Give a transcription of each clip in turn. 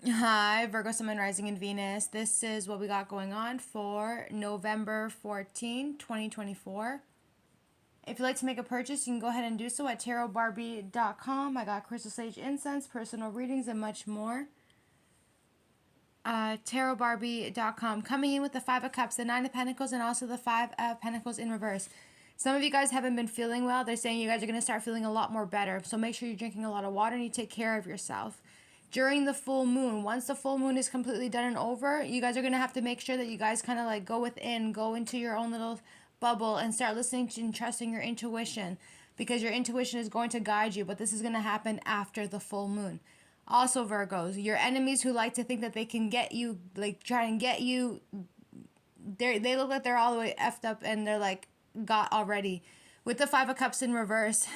Hi, Virgo, Sun, Rising, and Venus. This is what we got going on for November 14, 2024. If you'd like to make a purchase, you can go ahead and do so at tarotbarbiecom. I got crystal sage incense, personal readings, and much more. Tarotbarbiecom. Coming in with the Five of Cups, the Nine of Pentacles, and also the Five of Pentacles in reverse. Some of you guys haven't been feeling well. They're saying you guys are going to start feeling a lot more better. So make sure you're drinking a lot of water and you take care of yourself. During the full moon, once the full moon is completely done and over, you guys are going to have to make sure that you guys kind of like go within, go into your own little bubble and start listening to and trusting your intuition, because your intuition is going to guide you, but this is going to happen after the full moon. Also, Virgos, your enemies who like to think that they can get you, like try and get you, they look like they're all the way effed up and they're like got already. With the Five of Cups in reverse,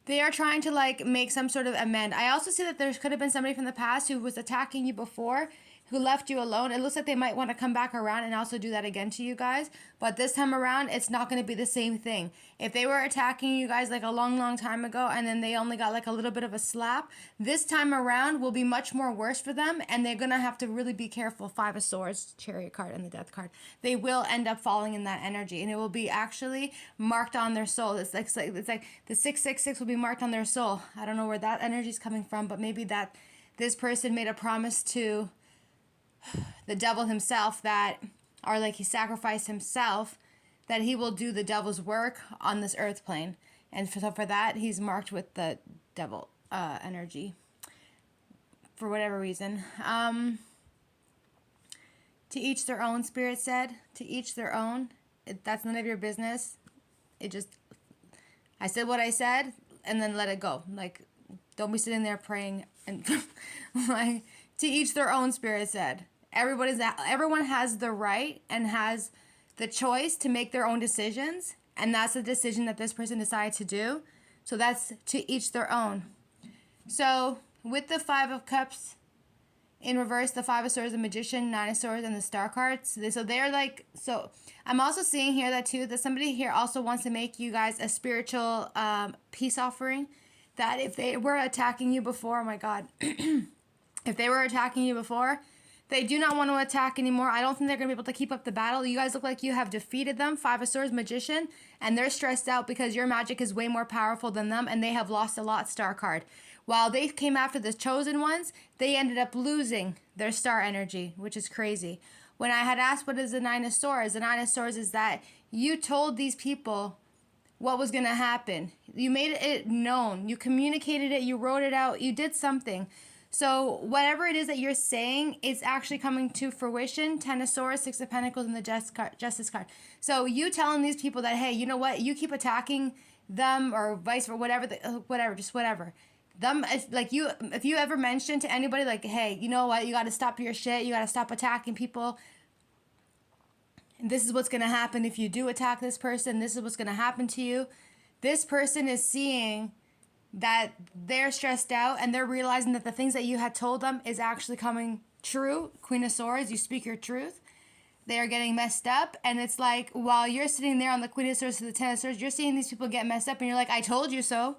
they are trying to like make some sort of amend. I also see that there could have been somebody from the past who was attacking you before, who left you alone. It looks like they might want to come back around and also do that again to you guys. But this time around, it's not going to be the same thing. If they were attacking you guys like a long, long time ago and then they only got like a little bit of a slap, this time around will be much more worse for them. And they're going to have to really be careful. Five of Swords, Chariot card, and the Death card. They will end up falling in that energy. And it will be actually marked on their soul. It's like the 666 will be marked on their soul. I don't know where that energy is coming from, but maybe that this person made a promise to the devil himself that, or like he sacrificed himself, that he will do the devil's work on this earth plane. And so for that, he's marked with the devil energy for whatever reason. To each their own, Spirit said. To each their own. That's none of your business. I said what I said, and then let it go. Like, don't be sitting there praying and like, to each their own, Spirit said. Everyone has the right and has the choice to make their own decisions, and that's the decision that this person decided to do. So that's to each their own. So with the Five of Cups in reverse, the Five of Swords, the Magician, Nine of Swords, and the Star cards. So they're like, so I'm also seeing here that too, that somebody here also wants to make you guys a spiritual peace offering. That if they were attacking you before, oh my God, if they were attacking you before, they do not want to attack anymore. I don't think they're going to be able to keep up the battle. You guys look like you have defeated them. Five of Swords, Magician, and they're stressed out because your magic is way more powerful than them, and they have lost a lot, Star card. While they came after the chosen ones, they ended up losing their star energy, which is crazy. When I had asked what is the Nine of Swords, the Nine of Swords is that you told these people what was going to happen. You made it known. You communicated it. You wrote it out. You did something. So whatever it is that you're saying, it's actually coming to fruition. Ten of Swords, Six of Pentacles, and the Justice card. So you telling these people that, hey, you know what? You keep attacking them or vice versa, whatever. Them, like you, if you ever mention to anybody like, hey, you know what? You got to stop your shit. You got to stop attacking people. And this is what's going to happen if you do attack this person. This is what's going to happen to you. This person is seeing that they're stressed out and they're realizing that the things that you had told them is actually coming true. Queen of Swords, you speak your truth. They are getting messed up. And it's like, while you're sitting there on the Queen of Swords to the Ten of Swords, you're seeing these people get messed up and you're like, I told you so.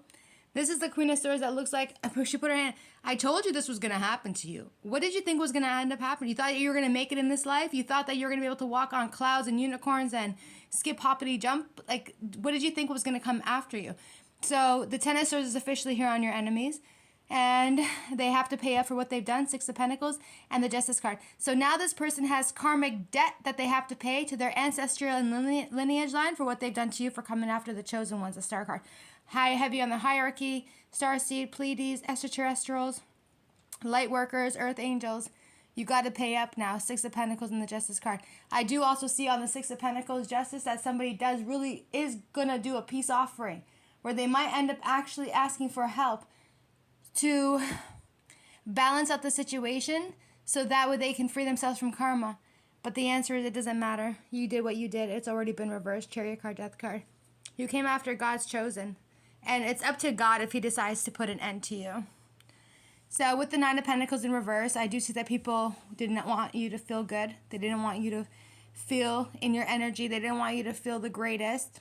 This is the Queen of Swords that looks like, she put her hand, I told you this was going to happen to you. What did you think was going to end up happening? You thought you were going to make it in this life? You thought that you were going to be able to walk on clouds and unicorns and skip, hoppity, jump? Like, what did you think was going to come after you? So the Ten of Swords is officially here on your enemies. And they have to pay up for what they've done. Six of Pentacles and the Justice card. So now this person has karmic debt that they have to pay to their ancestral and lineage line for what they've done to you for coming after the chosen ones, the Star card. High, heavy on the hierarchy, Starseed, Pleiades, extraterrestrials, light workers, earth angels. You got to pay up now. Six of Pentacles and the Justice card. I do also see on the Six of Pentacles Justice that somebody is going to do a peace offering where they might end up actually asking for help to balance out the situation so that way they can free themselves from karma. But the answer is it doesn't matter. You did what you did. It's already been reversed. Chariot card, Death card. You came after God's chosen. And it's up to God if he decides to put an end to you. So with the Nine of Pentacles in reverse, I do see that people didn't want you to feel good. They didn't want you to feel in your energy. They didn't want you to feel the greatest.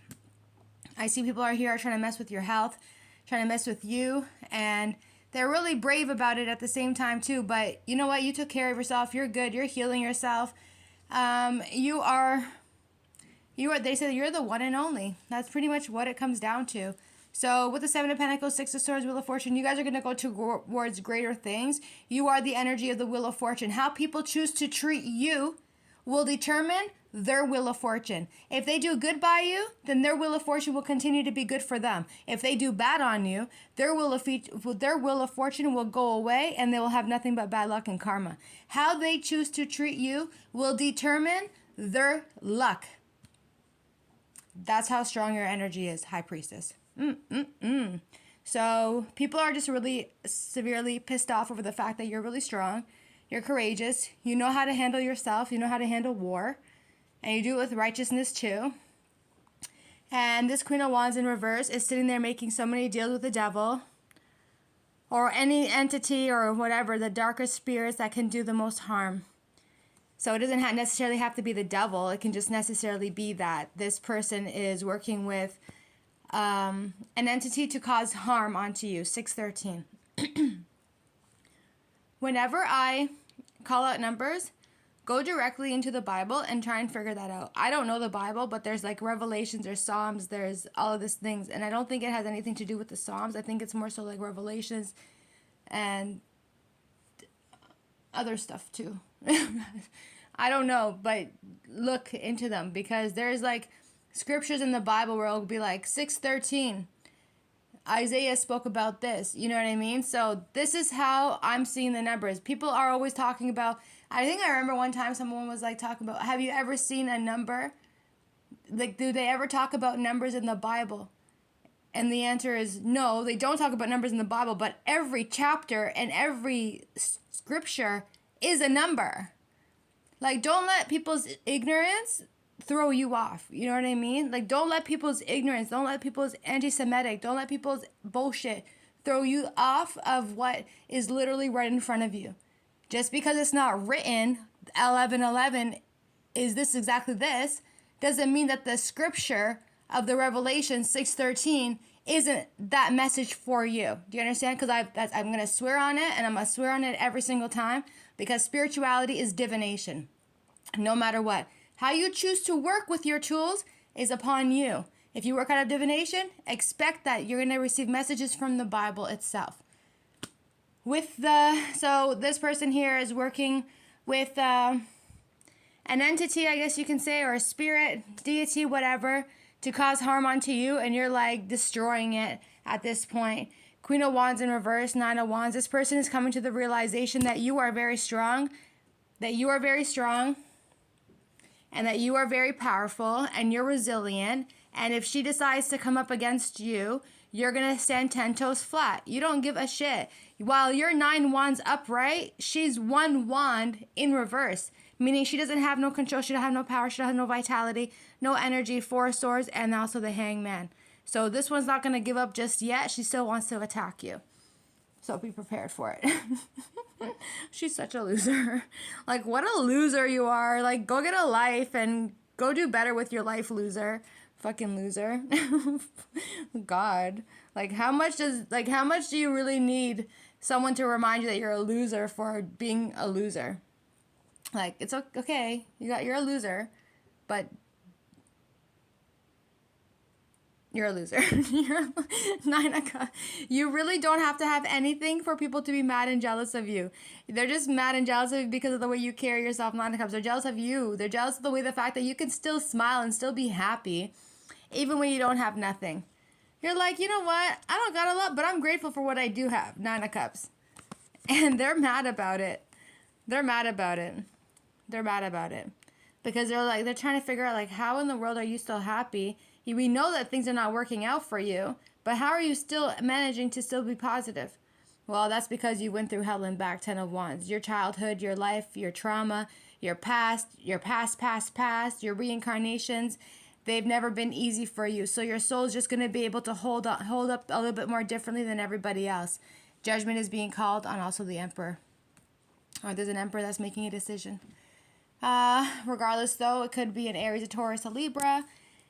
I see people are here trying to mess with your health, trying to mess with you, and they're really brave about it at the same time too. But you know what? You took care of yourself. You're good. You're healing yourself. You are, they said you're the one and only. That's pretty much what it comes down to. So with the Seven of Pentacles, Six of Swords, Wheel of Fortune, you guys are going to go towards greater things. You are the energy of the Wheel of Fortune. How people choose to treat you will determine their Wheel of Fortune. If they do good by you, then their Wheel of Fortune will continue to be good for them. If they do bad on you, their Wheel of Fortune will go away and they will have nothing but bad luck and karma. How they choose to treat you will determine their luck. That's how strong your energy is, High Priestess. So people are just really severely pissed off over the fact that you're really strong. You're courageous. You know how to handle yourself. You know how to handle war. And you do it with righteousness too. And this Queen of Wands in reverse is sitting there making so many deals with the devil. Or any entity or whatever, the darkest spirits that can do the most harm. So it doesn't necessarily have to be the devil. It can just necessarily be that this person is working with an entity to cause harm onto you. 613. Whenever I call out numbers, go directly into the Bible and try and figure that out. I don't know the Bible, but there's like Revelations, there's Psalms, there's all of these things. And I don't think it has anything to do with the Psalms. I think it's more so like Revelations and other stuff too. I don't know, but look into them because there's like scriptures in the Bible where it'll be like 613. Isaiah spoke about this. You know what I mean? So this is how I'm seeing the numbers. People are always talking about, I think I remember one time someone was like talking about, have you ever seen a number? Like, do they ever talk about numbers in the Bible? And the answer is no, they don't talk about numbers in the Bible, but every chapter and every scripture is a number. Like, don't let people's ignorance throw you off. You know what I mean? Like, don't let people's ignorance, don't let people's anti-Semitic, don't let people's bullshit throw you off of what is literally right in front of you. Just because it's not written, 11:11 is this exactly this, doesn't mean that the scripture of the Revelation 6:13 isn't that message for you. Do you understand? Because I'm going to swear on it, and I'm going to swear on it every single time, because spirituality is divination, no matter what. How you choose to work with your tools is upon you. If you work out of divination, expect that you're going to receive messages from the Bible itself. So this person here is working with an entity, I guess you can say, or a spirit, deity, whatever, to cause harm onto you, and you're like destroying it at this point. Queen of Wands in reverse, Nine of Wands. This person is coming to the realization that you are very strong, and that you are very powerful, and you're resilient. And if she decides to come up against you, you're going to stand 10 toes flat. You don't give a shit. While you're 9 wands upright, she's 1 wand in reverse. Meaning she doesn't have no control, she doesn't have no power, she doesn't have no vitality, no energy, 4 swords, and also the Hangman. So this one's not going to give up just yet. She still wants to attack you. So be prepared for it. She's such a loser. Like, what a loser you are. Like, go get a life and go do better with your life, loser. Fucking loser. God. Like, how much do you really need someone to remind you that you're a loser for being a loser? Like, it's okay. You're a loser, but you're a loser. You're 9 of Cups. You really don't have to have anything for people to be mad and jealous of you. They're just mad and jealous of you because of the way you carry yourself, 9 of Cups. They're jealous of you. They're jealous of the fact that you can still smile and still be happy, even when you don't have nothing. You're like, you know what? I don't got a lot, but I'm grateful for what I do have, 9 of Cups. And they're mad about it. They're mad about it. Because they're trying to figure out, like, how in the world are you still happy? We know that things are not working out for you, but how are you still managing to still be positive? Well, that's because you went through hell and back, 10 of Wands. Your childhood, your life, your trauma, your past, your your reincarnations, they've never been easy for you. So your soul's just going to be able to hold up a little bit more differently than everybody else. Judgment is being called on also the Emperor. Or there's an Emperor that's making a decision. Regardless, though, it could be an Aries, a Taurus, a Libra.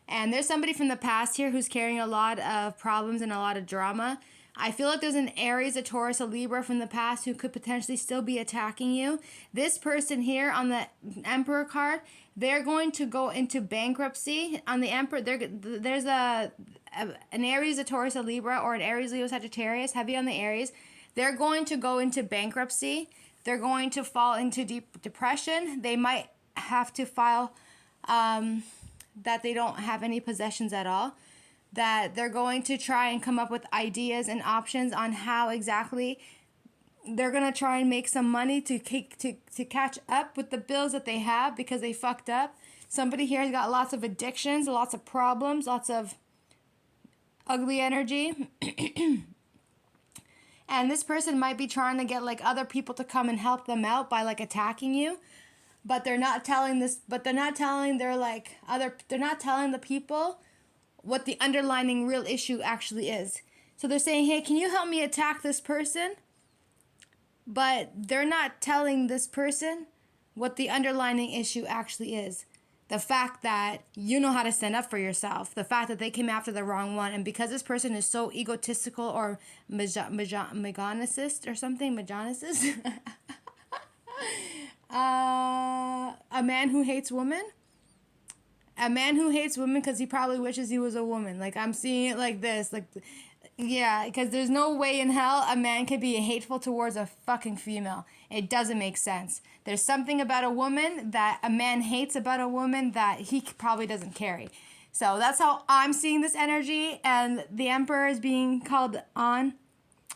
And there's somebody from the past here who's carrying a lot of problems and a lot of drama. I feel like there's an Aries, a Taurus, a Libra from the past who could potentially still be attacking you. This person here on the Emperor card, they're going to go into bankruptcy. On the Emperor, there's an Aries, a Taurus, a Libra, or an Aries, Leo, Sagittarius, heavy on the Aries. They're going to go into bankruptcy. They're going to fall into deep depression. They might have to file that they don't have any possessions at all. That they're going to try and come up with ideas and options on how exactly they're going to try and make some money to catch up with the bills that they have because they fucked up. Somebody here has got lots of addictions, lots of problems, lots of ugly energy. And this person might be trying to get like other people to come and help them out by like attacking you. But they're not telling they're not telling the people what the underlying real issue actually is. So they're saying, hey, can you help me attack this person? But they're not telling this person what the underlying issue actually is. The fact that you know how to stand up for yourself. The fact that they came after the wrong one. And because this person is so egotistical or misogynistic or something, misogynistic. A man who hates women. A man who hates women because he probably wishes he was a woman. Like, I'm seeing it like this. Like, yeah, because there's no way in hell a man could be hateful towards a fucking female. It doesn't make sense. There's something about a woman that a man hates about a woman that he probably doesn't carry. So that's how I'm seeing this energy. And the Emperor is being called on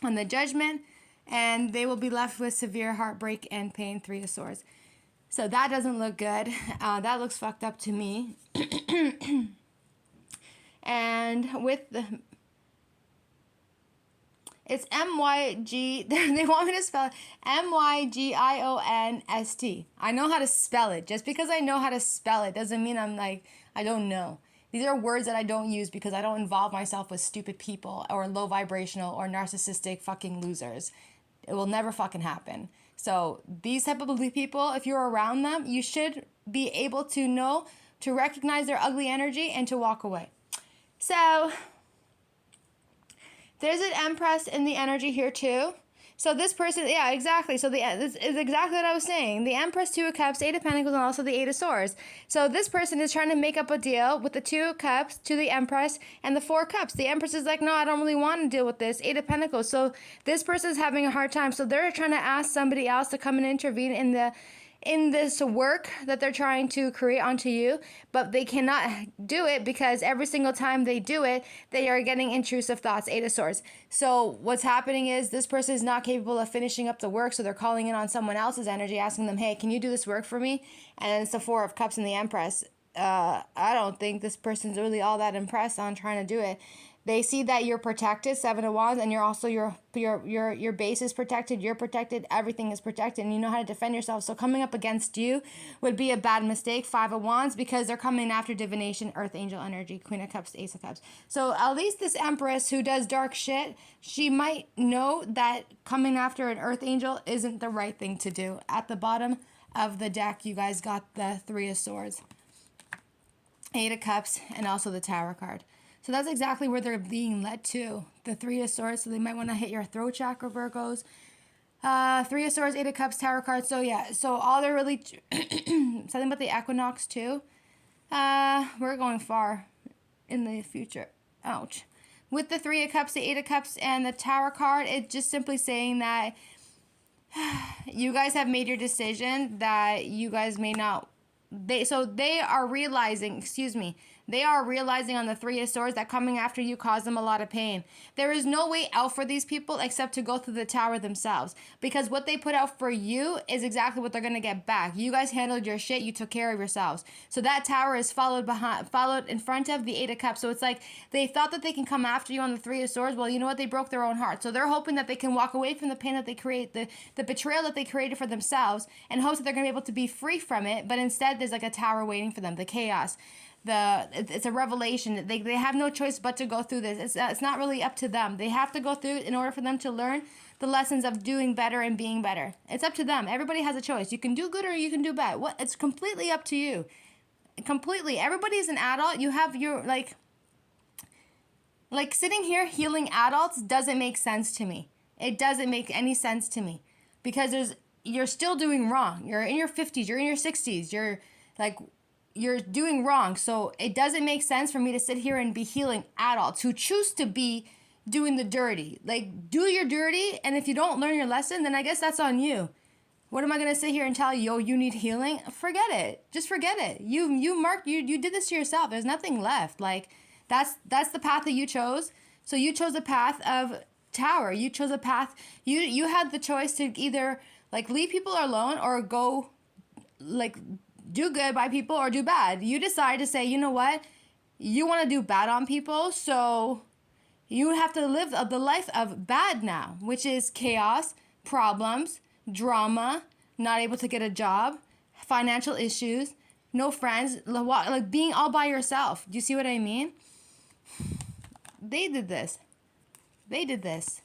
the judgment. And they will be left with severe heartbreak and pain. 3 of Swords. So that doesn't look good. That looks fucked up to me. And with the... It's M-Y-G... They want me to spell it. M-Y-G-I-O-N-S-T. I know how to spell it. Just because I know how to spell it doesn't mean I'm like... I don't know. These are words that I don't use because I don't involve myself with stupid people or low vibrational or narcissistic fucking losers. It will never fucking happen. So these type of people, if you're around them, you should be able to know, to recognize their ugly energy and to walk away. So there's an Empress in the energy here too. So this person, yeah, exactly. So this is exactly what I was saying. The Empress, 2 of Cups, 8 of Pentacles, and also the 8 of Swords. So this person is trying to make up a deal with the 2 of Cups to the Empress and the 4 of Cups. The Empress is like, no, I don't really want to deal with this. 8 of Pentacles. So this person is having a hard time. So they're trying to ask somebody else to come and intervene in this work that they're trying to create onto you, but they cannot do it because every single time they do it, they are getting intrusive thoughts. 8 of Swords. So what's happening is this person is not capable of finishing up the work, so they're calling in on someone else's energy, asking them, hey, can you do this work for me? And it's the 4 of Cups and the Empress. I don't think this person's really all that impressed on trying to do it. They see that you're protected, 7 of Wands, and you're also your base is protected, you're protected, everything is protected, and you know how to defend yourself. So coming up against you would be a bad mistake, 5 of Wands, because they're coming after divination, earth angel energy, Queen of Cups, Ace of Cups. So at least this Empress who does dark shit, she might know that coming after an earth angel isn't the right thing to do. At the bottom of the deck, you guys got the 3 of Swords, 8 of Cups, and also the Tower card. So that's exactly where they're being led to. The 3 of Swords, so they might want to hit your throat chakra, Virgos. 3 of Swords, 8 of Cups, Tower card. So yeah, so all they're really... something about the equinox too. We're going far in the future. Ouch. With the 3 of Cups, the 8 of Cups, and the Tower card, it's just simply saying that you guys have made your decision, that you guys may not... They are realizing on the 3 of Swords that coming after you caused them a lot of pain. There is no way out for these people except to go through the Tower themselves. Because what they put out for you is exactly what they're going to get back. You guys handled your shit. You took care of yourselves. So that Tower is followed in front of the 8 of Cups. So it's like they thought that they can come after you on the 3 of Swords. Well, you know what? They broke their own heart. So they're hoping that they can walk away from the pain that they create, the betrayal that they created for themselves, and hopes that they're going to be able to be free from it. But instead, there's like a Tower waiting for them. The chaos. It's a revelation. They have no choice but to go through this. It's not really up to them. They have to go through it in order for them to learn the lessons of doing better and being better. It's up to them. Everybody has a choice. You can do good or you can do bad. It's completely up to you. Completely. Everybody is an adult. You have your, like, Like, sitting here healing adults doesn't make sense to me. It doesn't make any sense to me, because you're still doing wrong. You're in your 50s, you're in your 60s, you're doing wrong. So it doesn't make sense for me to sit here and be healing adults who choose to be doing the dirty. Like, do your dirty, and if you don't learn your lesson, then I guess that's on you. What am I gonna sit here and tell you? Oh, you need healing? Forget it. Just forget it. You did this to yourself. There's nothing left. Like, that's the path that you chose. So you chose the path of Tower. You chose a path. You had the choice to either like leave people alone or go like do good by people or do bad. You decided to say, you know what? You want to do bad on people, so you have to live the life of bad now, which is chaos, problems, drama, not able to get a job, financial issues, no friends, like being all by yourself. Do you see what I mean? They did this. They did this.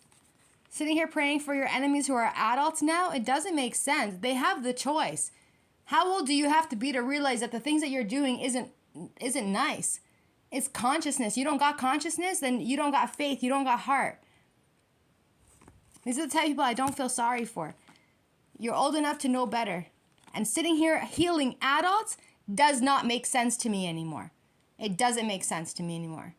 Sitting here praying for your enemies who are adults now, it doesn't make sense. They have the choice. How old do you have to be to realize that the things that you're doing isn't nice? It's consciousness. You don't got consciousness, then you don't got faith. You don't got heart. These are the type of people I don't feel sorry for. You're old enough to know better. And sitting here healing adults does not make sense to me anymore. It doesn't make sense to me anymore.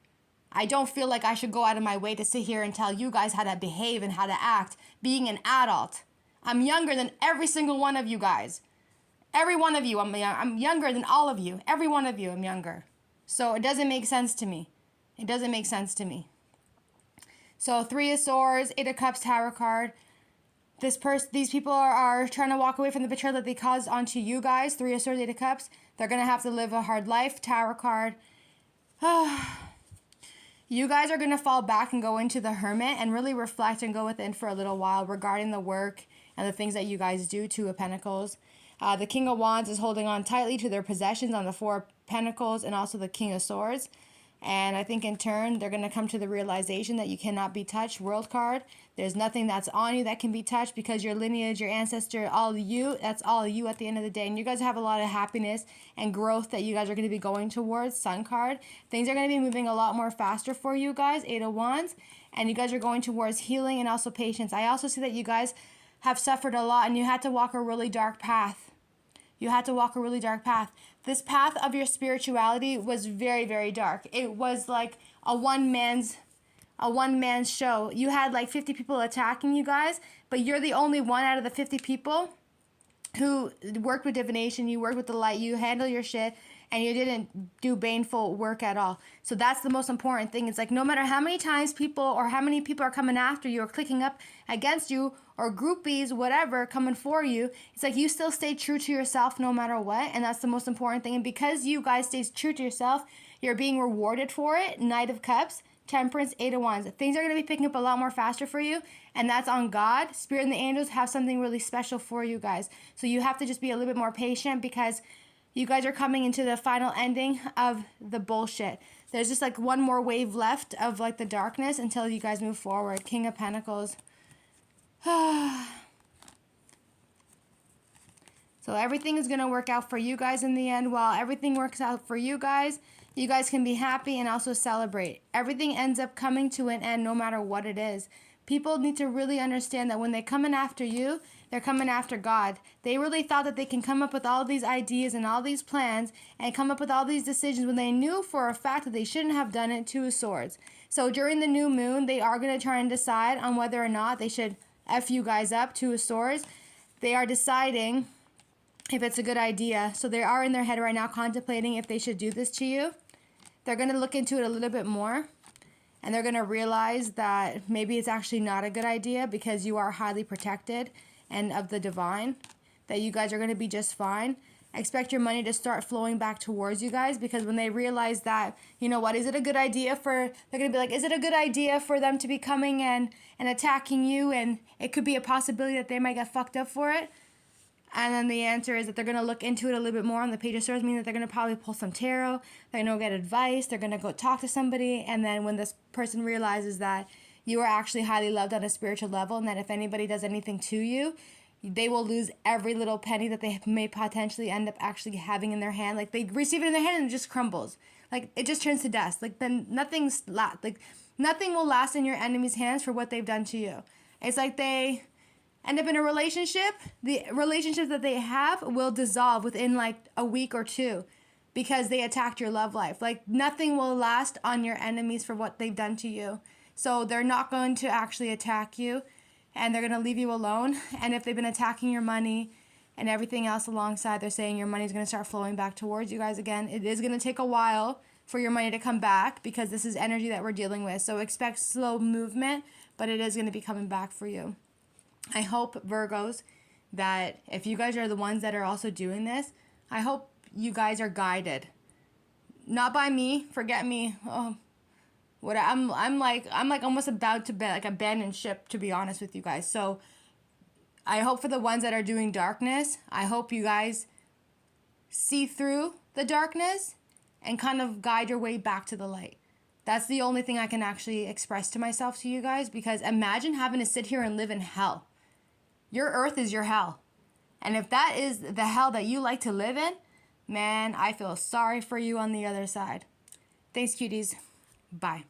I don't feel like I should go out of my way to sit here and tell you guys how to behave and how to act being an adult. I'm younger than every single one of you guys. Every one of you, I'm younger than all of you. Every one of you, I'm younger. So it doesn't make sense to me. It doesn't make sense to me. So 3 of Swords, 8 of Cups, Tower card. These people are trying to walk away from the betrayal that they caused onto you guys. 3 of Swords, 8 of Cups. They're going to have to live a hard life. Tower card. You guys are going to fall back and go into the Hermit and really reflect and go within for a little while regarding the work and the things that you guys do. 2 of Pentacles. The King of Wands is holding on tightly to their possessions on the 4 of Pentacles and also the King of Swords. And I think in turn, they're going to come to the realization that you cannot be touched. World card. There's nothing that's on you that can be touched because your lineage, your ancestor, all of you, that's all of you at the end of the day. And you guys have a lot of happiness and growth that you guys are going to be going towards. Sun card. Things are going to be moving a lot more faster for you guys. 8 of Wands. And you guys are going towards healing and also patience. I also see that you guys have suffered a lot and you had to walk a really dark path. You had to walk a really dark path. This path of your spirituality was very, very dark. It was like a one man's show. You had like 50 people attacking you guys, but you're the only one out of the 50 people who worked with divination. You worked with the light. You handle your shit, and you didn't do baneful work at all. So that's the most important thing. It's like no matter how many times people or how many people are coming after you or clicking up against you or groupies, whatever, coming for you, it's like you still stay true to yourself no matter what, and that's the most important thing. And because you guys stay true to yourself, you're being rewarded for it. Knight of Cups, Temperance, 8 of Wands. Things are going to be picking up a lot more faster for you, and that's on God. Spirit and the angels have something really special for you guys. So you have to just be a little bit more patient because you guys are coming into the final ending of the bullshit. There's just like one more wave left of like the darkness until you guys move forward. King of Pentacles. So everything is going to work out for you guys in the end. While everything works out for you guys can be happy and also celebrate. Everything ends up coming to an end no matter what it is. People need to really understand that when they're coming after you, they're coming after God. They really thought that they can come up with all these ideas and all these plans and come up with all these decisions when they knew for a fact that they shouldn't have done it. 2 of Swords. So during the new moon, they are going to try and decide on whether or not they should F you guys up. 2 of Swords. They are deciding if it's a good idea. So they are in their head right now contemplating if they should do this to you. They're going to look into it a little bit more. And they're going to realize that maybe it's actually not a good idea because you are highly protected and of the divine. That you guys are going to be just fine. Expect your money to start flowing back towards you guys because when they realize that, you know what, is it a good idea for, they're going to be like, is it a good idea for them to be coming and attacking you? And it could be a possibility that they might get fucked up for it. And then the answer is that they're going to look into it a little bit more on the Page of Swords, meaning that they're going to probably pull some tarot, they're going to get advice, they're going to go talk to somebody, and then when this person realizes that you are actually highly loved on a spiritual level, and that if anybody does anything to you, they will lose every little penny that they may potentially end up actually having in their hand. Like, they receive it in their hand and it just crumbles. Like, it just turns to dust. Like, then nothing's left. Like, Nothing will last in your enemy's hands for what they've done to you. It's like they end up in a relationship. The relationship that they have will dissolve within like a week or two because they attacked your love life. Like nothing will last on your enemies for what they've done to you. So they're not going to actually attack you, and they're going to leave you alone. And if they've been attacking your money and everything else alongside, they're saying your money's going to start flowing back towards you guys again. It is going to take a while for your money to come back because this is energy that we're dealing with. So expect slow movement, but it is going to be coming back for you. I hope, Virgos, that if you guys are the ones that are also doing this, I hope you guys are guided. Not by me, forget me. Oh, I'm like almost about to abandon ship, to be honest with you guys. So I hope for the ones that are doing darkness, I hope you guys see through the darkness and kind of guide your way back to the light. That's the only thing I can actually express to myself to you guys, because imagine having to sit here and live in hell. Your earth is your hell. And if that is the hell that you like to live in, man, I feel sorry for you on the other side. Thanks, cuties. Bye.